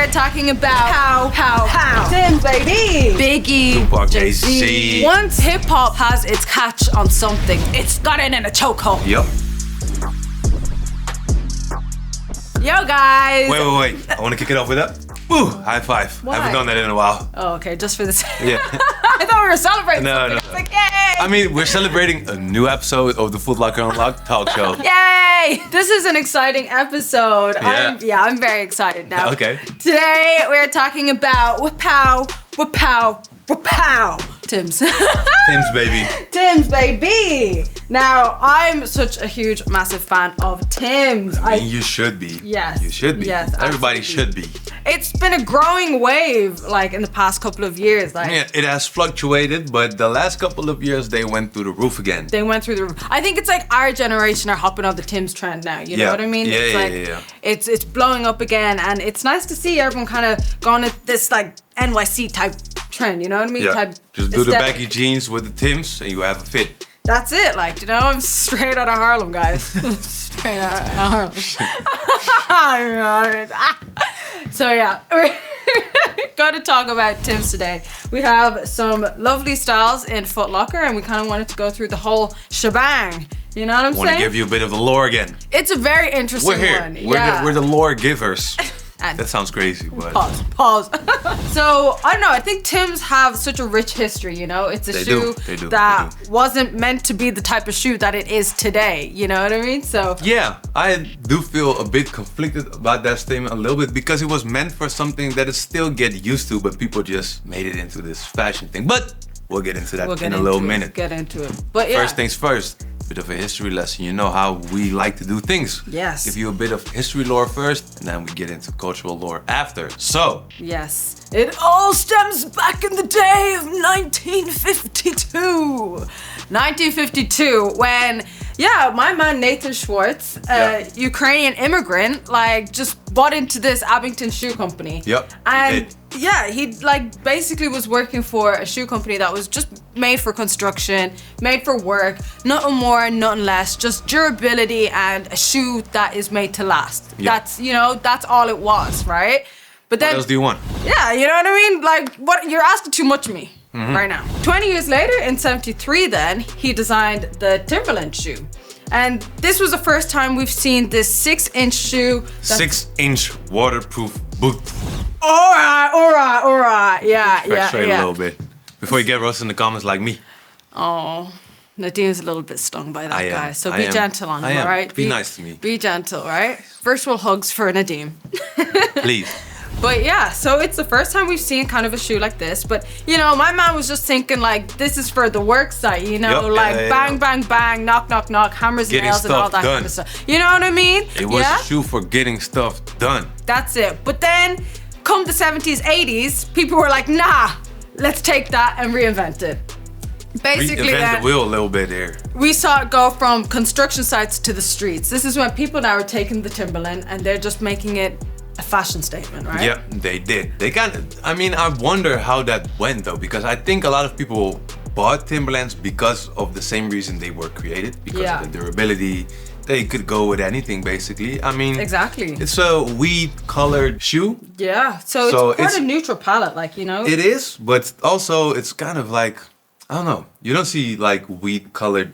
we're talking about how Tim's, baby, Biggie, Tupac, Jay-Z. Jay-Z. Once hip hop has its catch on something, it's got it in a chokehold. Yep. Yo, guys. Wait. I want to kick it off with that. Woo! High five. Why? Haven't done that in a while. Oh, okay, just for this. Yeah. I thought we were celebrating No, something. no. It's like, yay! I mean, we're celebrating a new episode of the Foot Locker Unlocked talk show. Yay! This is an exciting episode. Yeah. I'm very excited now. Okay. Today we're talking about Wapow. Tim's. Tim's, baby. Tim's, baby. Now, I'm such a huge, massive fan of Tim's. I mean, you should be. Yes. You should be. Yes, Everybody absolutely. should be. It's been a growing wave, like, in the past couple of years. Like, Yeah, it has fluctuated, but the last couple of years they went through the roof again. they went through the roof. I think it's like our generation are hopping on the Tim's trend now. You know what I mean? Yeah, it's yeah, like, yeah. It's blowing up again, and it's nice to see everyone kind of going at this like NYC type trend. You know what I mean? Yeah. Type Just do the aesthetic. baggy jeans with the Tims and you have a fit. That's it. Like, you know, I'm straight out of Harlem, guys. Straight out of Harlem. So yeah, we're going to talk about Tim's today. We have some lovely styles in Foot Locker, and we kind of wanted to go through the whole shebang. You know what I'm I want to saying? give you a bit of the lore again. It's a very interesting We're here. one. We're the lore givers. And That sounds crazy, but pause. So I don't know. I think Tim's have such a rich history. You know, it's a They shoe do. that wasn't meant to be the type of shoe that it is today. You know what I mean? So yeah, I do feel a bit conflicted about that statement a little bit because it was meant for something that is still get used to, but people just made it into this fashion thing. But we'll get into that in a little minute. Get into it. But yeah. First things first, bit of a history lesson. You know how we like to do things. Yes. Give you a bit of history lore first, and then we get into cultural lore after. So, Yes. It all stems back in the day of 1952. 1952, when, my man Nathan Schwartz, Ukrainian immigrant, like, just bought into this Abington shoe company. Yep, he And did. he like basically was working for a shoe company that was just made for construction, made for work, nothing more, nothing less, just durability and a shoe that is made to last. Yep. That's all it was, right? But what then else do you want? yeah, you know what I mean? Like, what you're asking too much of me right now. 20 years later, in 73 then, he designed the Timberland shoe. And this was the first time we've seen this 6-inch shoe. 6-inch waterproof boot. All right. Yeah. Straight a little bit. Before you get roasted in the comments like me. Oh, Nadine's a little bit stung by that I am. guy. So I be am. gentle on I him, am. all right? Be nice to me. Be gentle, right? Virtual hugs for Nadine. Please. But yeah, so it's the first time we've seen kind of a shoe like this. But, you know, my man was just thinking, like, this is for the work site, you know? Yep, like, yeah. bang, bang, bang, knock, knock, knock, hammers and Getting nails and all stuff that done. kind of stuff. You know what I mean? It was a shoe for getting stuff done. That's it. But then, come the 70s, 80s, people were like, nah, let's take that and reinvent it. Basically, Reinvent then, the wheel a little bit here. we saw it go from construction sites to the streets. This is when people now are taking the Timberland and they're just making it a fashion statement, right? Yeah, they did. They kind of, I mean, I wonder how that went though, because I think a lot of people bought Timberlands because of the same reason they were created, because of the durability. They could go with anything basically. I mean, Exactly. It's a weed colored shoe. Yeah, so it's quite a neutral palette, like, you know? It is, but also it's kind of like, I don't know. You don't see like weed colored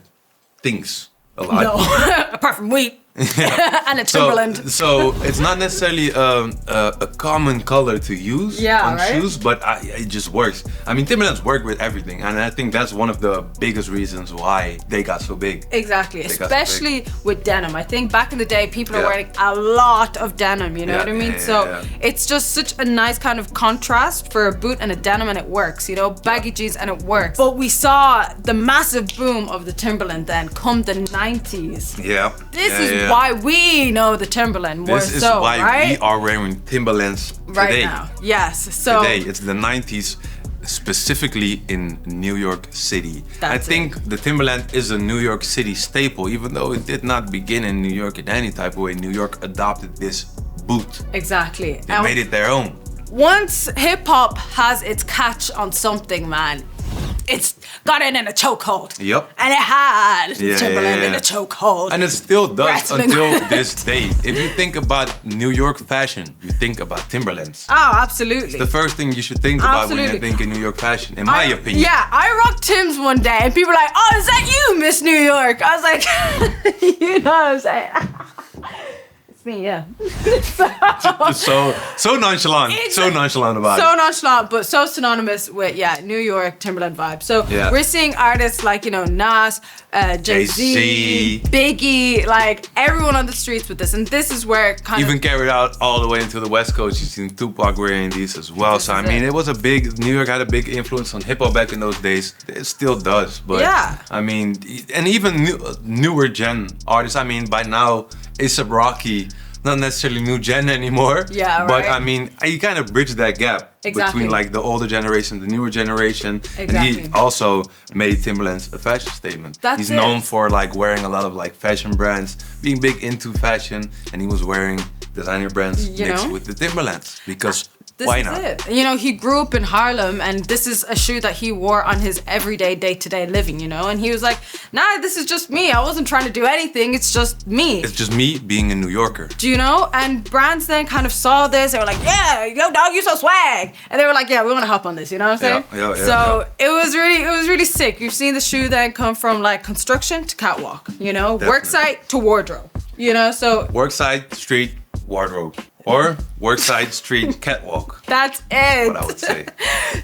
things a lot. No, apart from wheat and a Timberland. So it's not necessarily a common color to use on shoes, but it just works. I mean, Timberlands work with everything, and I think that's one of the biggest reasons why they got so big. Exactly, especially with denim. I think back in the day, people are wearing a lot of denim, you know what I mean? So it's just such a nice kind of contrast for a boot and a denim, and it works, you know, baggy jeans, and it works. But we saw the massive boom of the Timberland then come the 90s. Yeah. This is why we know the Timberland more This is so, why right? we are wearing Timberlands right today. now. Yes. So today, it's the 90s, specifically in New York City. I think the Timberland is a New York City staple, even though it did not begin in New York in any type of way. New York adopted this boot. Exactly. They made it their own. Once hip hop has its catch on something, man, it's got it in a chokehold. Yep. And it had Timberland in a chokehold. And it still does Wrestling. until this day. If you think about New York fashion, you think about Timberlands. Oh, absolutely. It's the first thing you should think about when you think in New York fashion, in my opinion. Yeah, I rocked Tim's one day and people were like, oh, is that you, Miss New York? I was like, you know what I'm saying? It's me, yeah. so nonchalant. So nonchalant about it. So nonchalant, but so synonymous with, New York Timberland vibe. So we're seeing artists like, Nas, Jay-Z, Biggie, like everyone on the streets with this. And this is where it kind even carried out all the way into the West Coast. You've seen Tupac wearing these as well. So I mean, it was New York had a big influence on hip hop back in those days. It still does. But I mean, and even newer gen artists. I mean, by now, A$AP Rocky, not necessarily new gen anymore. Yeah, right. But I mean, you kind of bridge that gap between like the older generation, the newer generation. Exactly. And he also made Timberland's a fashion statement. He's known for like wearing a lot of like fashion brands, being big into fashion, and he was wearing designer brands mixed with the Timberlands because why not? He grew up in Harlem, and this is a shoe that he wore on his everyday, day-to-day living, and he was like, nah, this is just me. I wasn't trying to do anything. It's just me. It's just me being a New Yorker. Do you know? And brands then kind of saw this. They were like, yeah, yo, dog, you so swag. And they were like, yeah, we want to hop on this. You know what I'm saying? So it was really sick. You've seen the shoe then come from like construction to catwalk, Definitely. work site to wardrobe, so. Work site, street, wardrobe. Or workside street catwalk. That's it. What I would say.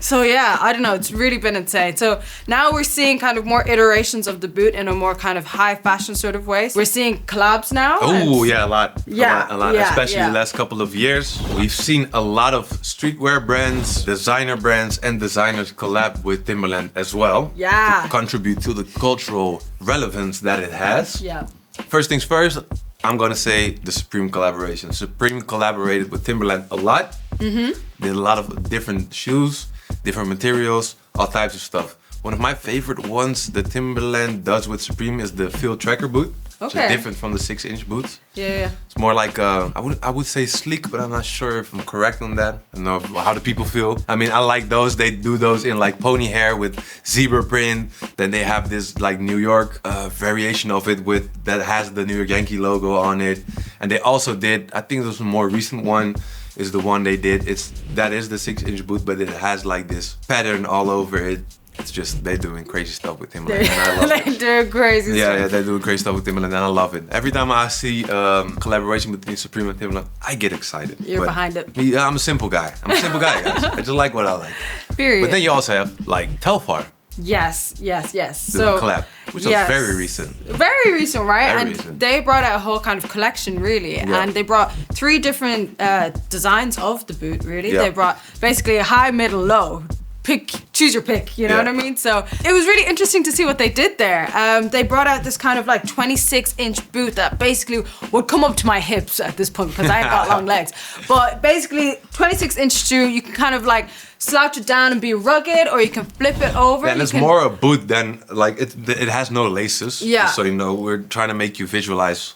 So I don't know. It's really been insane. So now we're seeing kind of more iterations of the boot in a more kind of high fashion sort of way. We're seeing collabs now. Oh yeah, a lot. A lot. Especially the last couple of years. We've seen a lot of streetwear brands, designer brands, and designers collab with Timberland as well. Yeah. To contribute to the cultural relevance that it has. Yeah. First things first, I'm gonna say the Supreme collaboration. Supreme collaborated with Timberland a lot. Did a lot of different shoes, different materials, all types of stuff. One of my favorite ones that Timberland does with Supreme is the Field Tracker boot. Which is different from the 6-inch boots. Yeah. It's more like I would say sleek, but I'm not sure if I'm correct on that. I don't know how the people feel. I mean, I like those. They do those in like pony hair with zebra print. Then they have this like New York variation of it that has the New York Yankee logo on it. And they also did, I think this was a more recent one, is the one they did. That is the 6-inch boot, but it has like this pattern all over it. It's just, they're doing crazy stuff with Timberland, and I love it. They're doing crazy stuff. Yeah, they're doing crazy stuff with Timberland, and I love it. Every time I see collaboration between Supreme and Timberland, I get excited. You're behind it. I'm a simple guy. Guys. I just like what I like. Period. But then you also have like Telfar. Yes. So collab, which was very recent. Very recent, right? Very and recent. They brought out a whole kind of collection, really. Yeah. And they brought 3 different designs of the boot, really. Yeah. They brought basically a high, middle, low. Choose your pick, you know what I mean? So it was really interesting to see what they did there. They brought out this kind of like 26-inch boot that basically would come up to my hips at this point because I ain't got long legs. But basically 26-inch shoe, you can kind of like slouch it down and be rugged, or you can flip it over. And it's more a boot than like, it has no laces. Yeah. So we're trying to make you visualize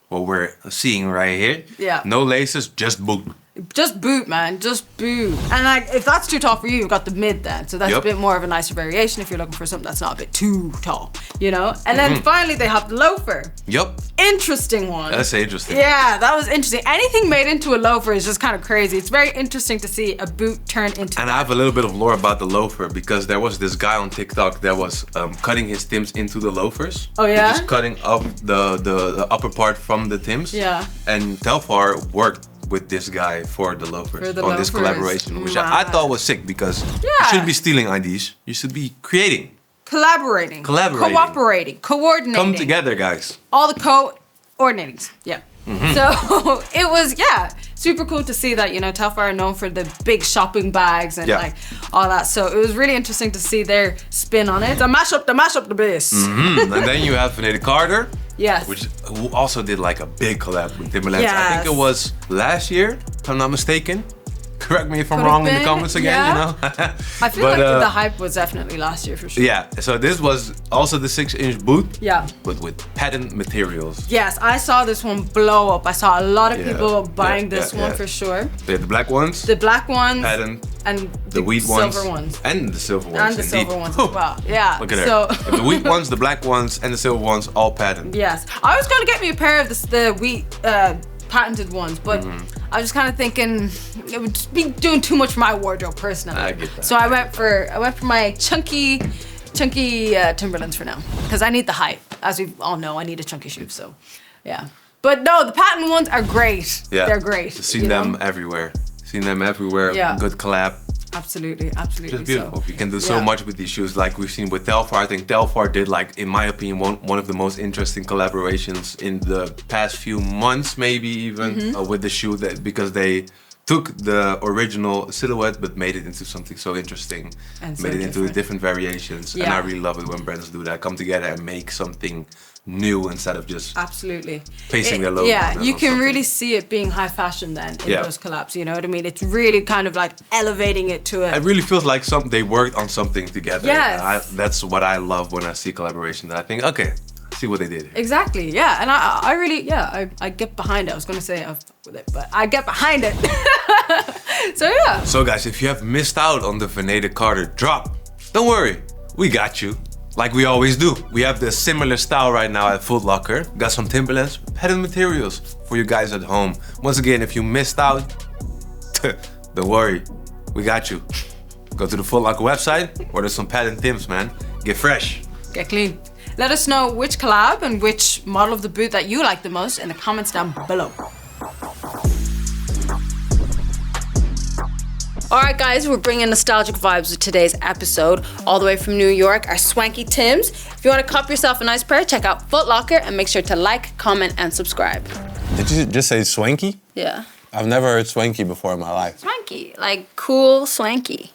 what we're seeing right here. Yeah. No laces, just boot. Just boot, man. Just boot. And like, if that's too tall for you, you've got the mid then. So that's a bit more of a nicer variation if you're looking for something that's not a bit too tall, And then finally they have the loafer. Yep. Interesting one. That's interesting. Yeah, that was interesting. Anything made into a loafer is just kind of crazy. It's very interesting to see a boot turn into And I have a little bit of lore about the loafer because there was this guy on TikTok that was cutting his Timbs into the loafers. Oh yeah? Just cutting up the upper part from the Timbs. Yeah. And Telfar worked with this guy for the loafers on this collaboration, which I thought was sick because you shouldn't be stealing ideas. You should be creating. Collaborating. Cooperating. Coordinating. Come together, guys. All the coordinating. Yeah. So it was, super cool to see that, Telfar are known for the big shopping bags and like all that. So it was really interesting to see their spin on it. The mash up the bass. And then you have Veneda Carter. Yes. Who also did like a big collab with Timberland. Yes. I think it was last year, if I'm not mistaken. Correct me if I'm wrong in the comments again, I feel like the hype was definitely last year for sure. Yeah, so this was also the 6-inch boot. Yeah. But with patent materials. Yes, I saw this one blow up. I saw a lot of people buying this one for sure. The black ones. The black ones. Patent. and the wheat ones. silver ones. And the silver ones. And the silver ones as well. Yeah. Look at so her. The wheat ones, the black ones, and the silver ones, all patent. Yes. I was going to get me a pair of the wheat patented ones, but I was just kind of thinking it would just be doing too much for my wardrobe personally. I get that. So I went for my chunky Timberlands for now, because I need the height. As we all know, I need a chunky shoe. So, yeah. But no, the patent ones are great. Yeah. They're great. Seen them everywhere. Seen them everywhere. Yeah. Good collab. Absolutely. Just beautiful. You can do so much with these shoes, like we've seen with Telfar. I think Telfar did, like, in my opinion, one of the most interesting collaborations in the past few months, maybe even with the shoe, because they took the original silhouette but made it into something so interesting, and made it into different variations. And I really love it when brands do that, come together and make something new instead of just pasting their logo. Yeah, you can really see it being high fashion then in those collabs. You know what I mean? It's really kind of like elevating it to It really feels like they worked on something together. Yes. That's what I love when I see collaboration. That I think, okay, see what they did here. Exactly. Yeah, and I really I get behind it. I was gonna say I fuck with it, but I get behind it. So yeah. So guys, if you have missed out on the Veneda Carter drop, don't worry, we got you. Like we always do. We have the similar style right now at Foot Locker. Got some Timberlands, patent materials for you guys at home. Once again, if you missed out, don't worry, we got you. Go to the Foot Locker website, order some patent Tims, man. Get fresh. Get clean. Let us know which collab and which model of the boot that you like the most in the comments down below. Alright guys, we're bringing nostalgic vibes with today's episode. All the way from New York, our swanky Tims. If you want to cop yourself a nice pair, check out Foot Locker and make sure to like, comment, and subscribe. Did you just say swanky? Yeah. I've never heard swanky before in my life. Swanky, like cool, swanky.